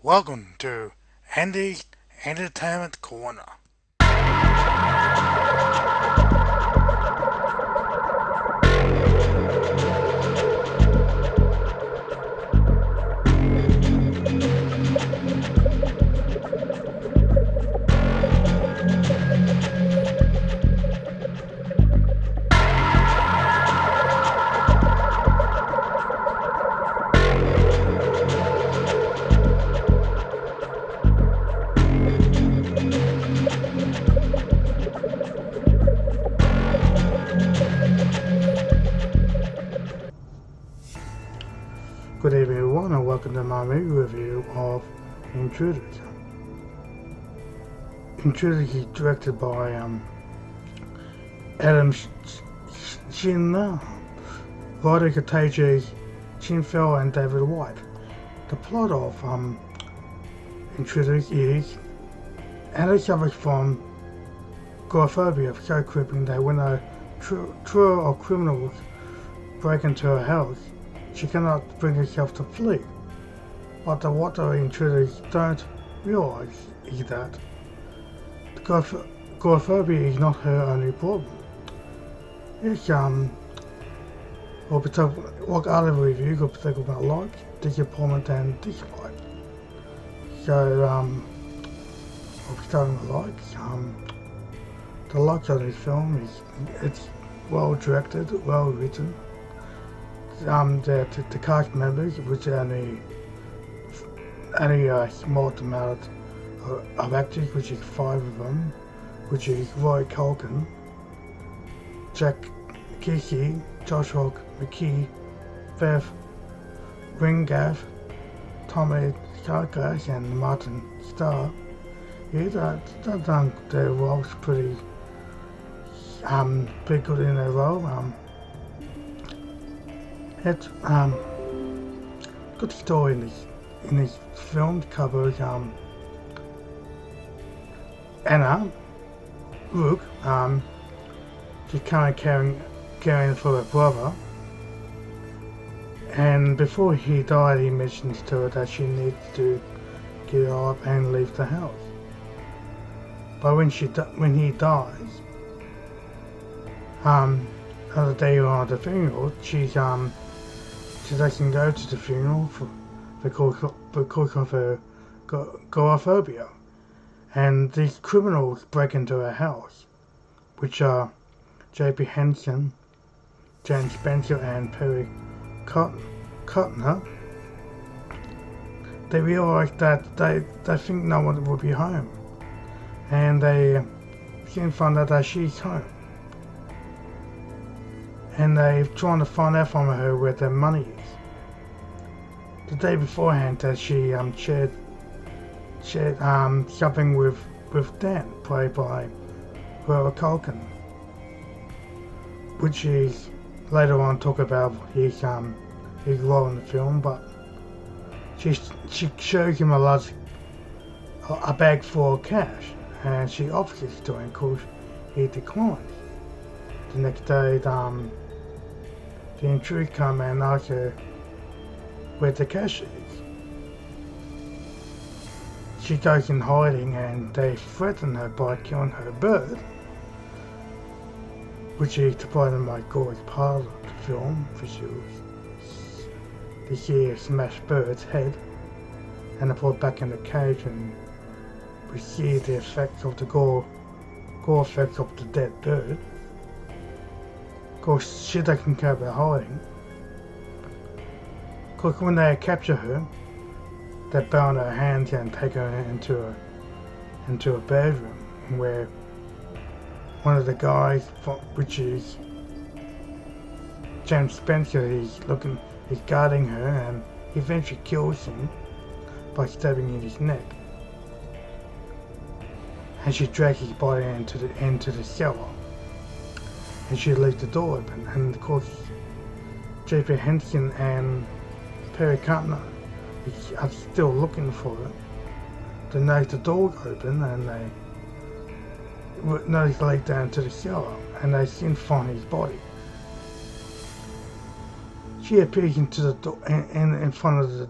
Welcome to Andy's Entertainment Corner. Good evening everyone and welcome to my movie review of Intruders. Intruders is directed by Adam Schindler, writer Kataji Chinfeld and David White. The plot of Intruders is Anna suffers from agoraphobia, so creeping that when a trio of criminals break into her house, she cannot bring herself to flee. But what the intruders don't realize is that agoraphobia is not her only problem. It's we'll be talking what other reviews we'll be talking about like, disappointment and dislike. So we'll be starting with likes. The likes of this film is it's well directed, well written. The cast members, which are only a small amount of actors, which is 5 of them, which is Roy Culkin, Jack Kesey, Joshua McKee, Bev Ringav, Tommy Sarkas, and Martin Starr. Yeah, their roles pretty good in their role. It's good story in this film. Covers Anna Rook, she's kind of caring for her brother, and before he died, he mentions to her that she needs to get up and leave the house. But when he dies, another day on the funeral, she doesn't go to the funeral because of her agoraphobia. And these criminals break into her house, which are J.P. Henson, Jane Spencer, and Perry Cotner. They realize that they think no one will be home, and they soon find out that she's home. And they're trying to find out from her where their money is. The day beforehand, that she shared something with Dan, played by Roy Culkin, which is later on talk about his role in the film. But she shows him a bag full of cash, and she offers it to him because he declines. The next day, the intruders come and ask her where the cash is. She goes in hiding, and they threaten her by killing her bird, which is supposed to go as part of the film, visuals. They see a smashed bird's head, and they put it back in the cage, and we see the effects of the gore effects of the dead bird. Of course, she doesn't care about hiding. Of course, when they capture her, they bound her hands and take her into a bedroom where one of the guys, which is James Spencer, he's guarding her, and he eventually kills him by stabbing in his neck. And she drags his body into the cellar. And she leaves the door open, and of course J.P. Henson and Perry Cotner are still looking for her. They notice the door open, and they notice he laid down to the cellar, and they soon find his body. She appears into the door in front of the.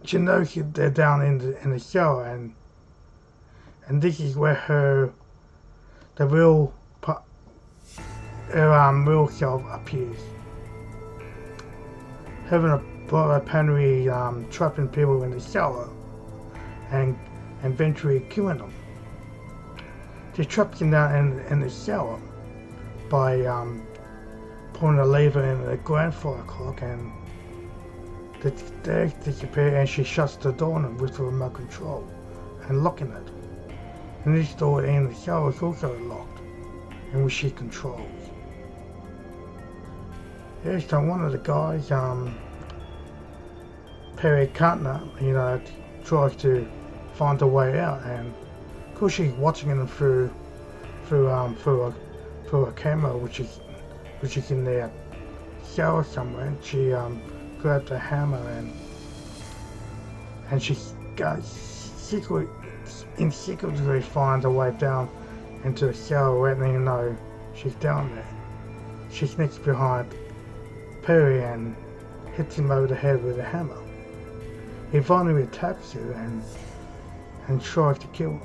she knows they're down in the shower, and this is where the real real self appears. Having a brother apparently trapping people in the shower and eventually killing them. She traps them down in the shower by pulling a lever in the grandfather clock, and they disappear, and she shuts the door on them with the remote control and locking it. And this door in the shower is also locked, and which she controls. Yeah, so one of the guys, Perry Cutner, tries to find a way out, and of course she's watching them through a camera, which is in their shower somewhere. And she grabs a hammer and she secretly finds a way down into the shower without even know she's down there. She sneaks behind Perry and hits him over the head with a hammer. He finally attacks her and tries to kill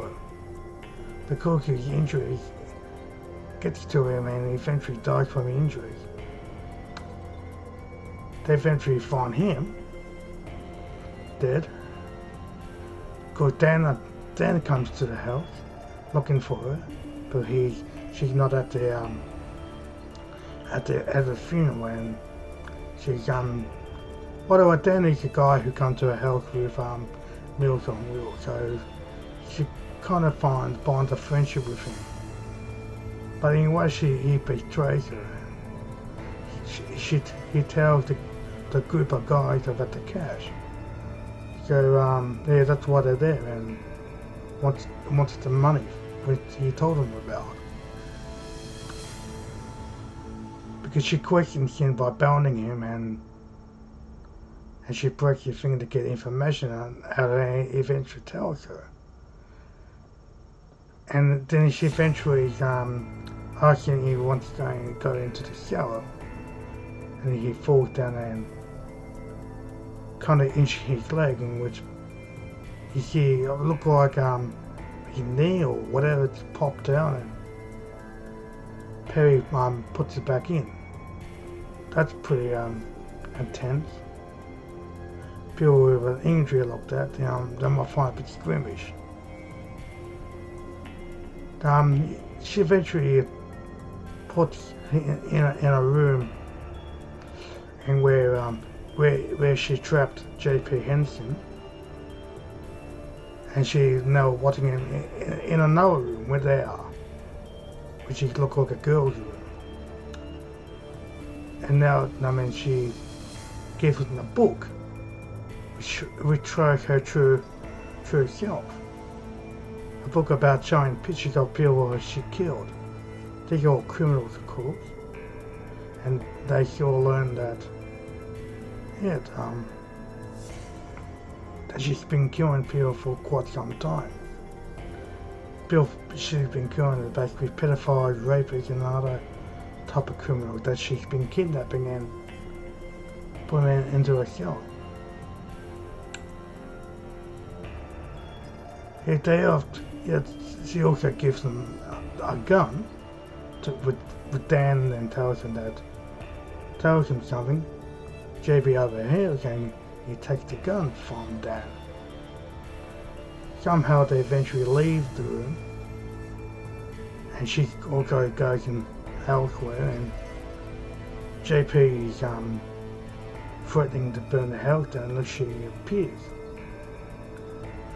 her. Because his injuries gets to him, and he eventually dies from the injuries. They eventually find him dead. Because Dan comes to the house looking for her, but she's not at the funeral, and she's whatever. Dan is a guy who comes to her house with Meals on Wheels, so she kind of bonds a friendship with him. But anyway, he betrays her. He tells the group of guys about the cash. So yeah, that's why they're there, and wants the money which he told them about. Because she questions him by bounding him, and she breaks his finger to get information out of it, and he eventually tells her. And then she eventually asks him if he wants to go into the shower, and he falls down and kind of inches his leg, in which you see it look like his knee or whatever just popped down, and Perry puts it back in. That's pretty intense. People with an injury like that, they might find it a bit squeamish. She eventually puts in a room, and where she trapped J.P. Henson, and she's now watching him in another room where they are, which looks like a girl's room. And now, she gives him a book, which shows her true self. A book about showing pictures of people she killed. These are all criminals, of course, and they all learn that, that she's been killing people for quite some time. People she's been killing are basically pedophiles, rapists, and other type of criminals that she's been kidnapping and putting into a cell. She also gives them a gun with Dan, and tells him something. JB overhears, and he takes the gun from Dan. Somehow they eventually leave the room, and she also goes in elsewhere, and JP is threatening to burn the house down unless she appears.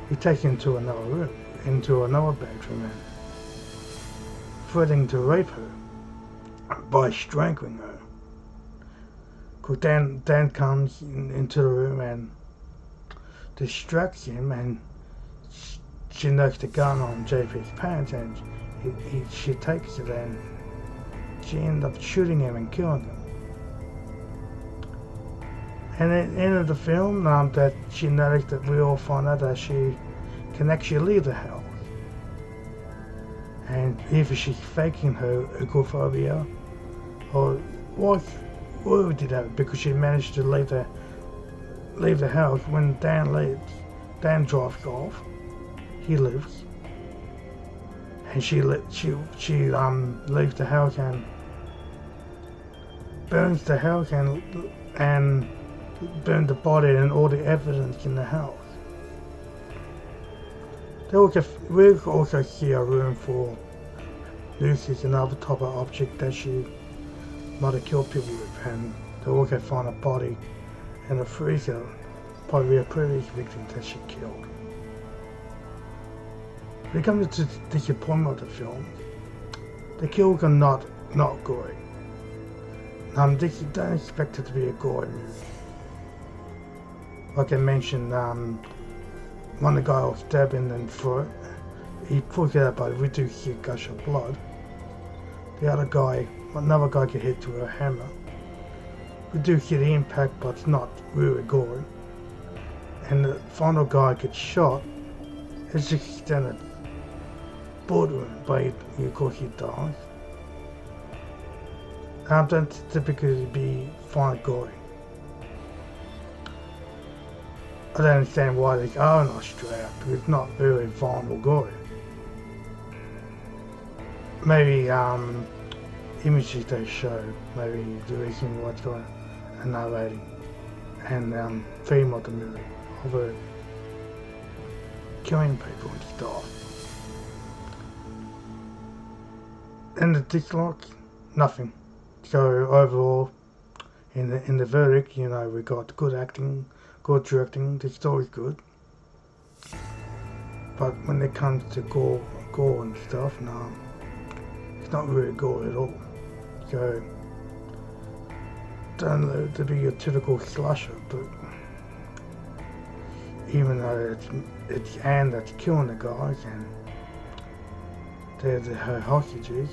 He takes her into another room, into another bedroom, and threatening to rape her by strangling her. Cause Dan comes into the room and distracts him, and she knocks the gun on JP's pants, and she takes it, and she ends up shooting him and killing him. And at the end of the film, that she noticed that we all find out that she can actually leave the house. And either she's faking her agoraphobia, or we did that because she managed to leave leave the house. When Dan leaves, Dan drives off. He leaves, and she leaves the house and burns the house and burns the body and all the evidence in the house. We also see a room for Lucy's and other type of object that she might have killed people with, and they also find a body in a freezer, probably a previous victim that she killed. When it comes to the disappointment of the film, the kills are not gory. Don't expect it to be a gory movie. Like I mentioned, one of the guy was stabbing in the throat. He pulls it out, but we do see a gush of blood. Another guy get hit with a hammer. We do see the impact, but it's not really gory. And the final guy gets shot. It's just extended bullet wound, but of course he dies. Don't typically be fine gory. I don't understand why they are in Australia, because it's not very violent or gory. Maybe images they show, maybe the reason why it's got a narrating and theme of the movie, of killing people and stuff. And the dislike, nothing. So overall, in the verdict, we got good acting, good directing, the story's good. But when it comes to gore and stuff, no, it's not really gore at all. So, don't let it to be a typical slasher, but even though it's Anne that's killing the guys and they're her hostages,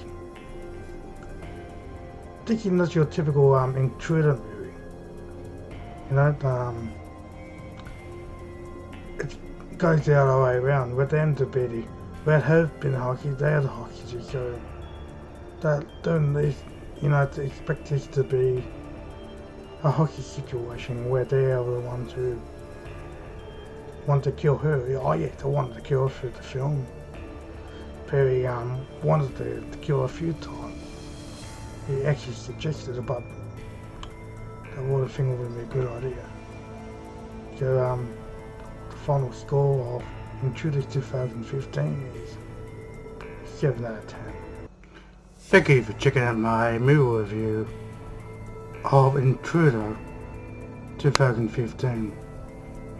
I think it's not your typical intruder movie. It goes the other way around. With them to be the red have been hostages, they are the hostages, so don't to expect this to be a hostage situation where they are the ones who want to kill her. Oh yes, they wanted to kill her through the film. Perry wanted to kill her a few times. He actually suggested it, but that would have been a good idea. So the final score of Intruders 2015 is 7 out of 10. Thank you for checking out my movie review of Intruder 2015.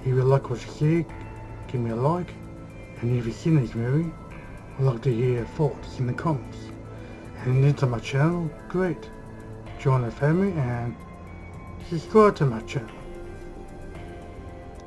If you like what you see, give me a like, and if you've seen this movie, I'd like to hear your thoughts in the comments. And if you're new to my channel, great. Join the family and subscribe to my channel.